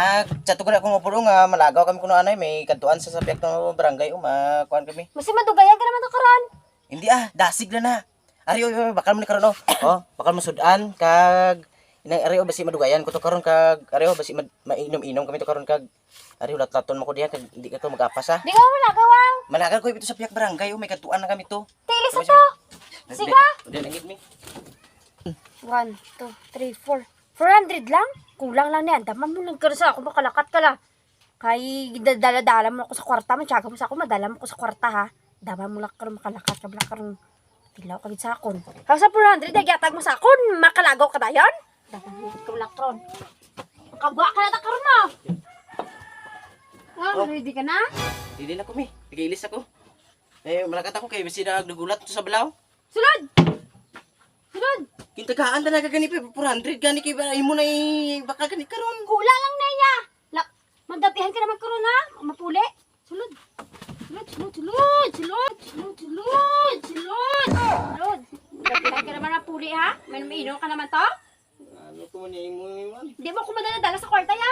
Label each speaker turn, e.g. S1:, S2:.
S1: Nag-chat ko na akong upuro nga malagaw kami kuno anay may kantuan sa sapiak ng barangay makuan kami.
S2: Masi madugayan ka naman karon.
S1: Hindi dasig na na. Ari bakal mo ni karon oh. Oh, bakal mo sudan kag inang ari basi madugayan ko to karon kag ari basi mainom-inom kami to karon kag ari lat-laton mo ko diha kag hindi ka to mag-apas ha.
S2: Di ka malagaw.
S1: Malagal ko ito sa piak barangay may kantuan na kami to.
S2: Tilis na to. Siga.
S1: Diyan angit mi.
S2: 1, 2, 3, 4. 400 lang? Kulang lang niyan. Daman mo lang sa ako, makalakat ka lang. Kay dala-dala mo ako sa kwarta. Mansyaga mo sa ako, madala mo ko sa kwarta ha. Daman mo lang karon makalakat ka lang karon. Tilaw ka sa akon. Kaya sa 400, nagyatag mo sa akon. Makalagaw ka dayon? Daman mo ka lang karon. Makagwa ka na karon mo. Ready ka na?
S1: Dili na ko mi. Tigilis ako. Malakat ako kay basi nagulat to sa balaw.
S2: Sulod! Sulod!
S1: Kintagaan talaga gani pa 400 gani kay imo na baka gani karon.
S2: Kulang lang na iya. Magdapihan ka naman karon ha. Mapuli. Sulod. Sulod, sulod, sulod, sulod, sulod, sulod, sulod, sulod. Magdapihan ka naman mapuli ha. May umiinom ka naman to.
S1: Ano ko man imo man?
S2: Hindi mo ako madala-dala sa kwarta ya.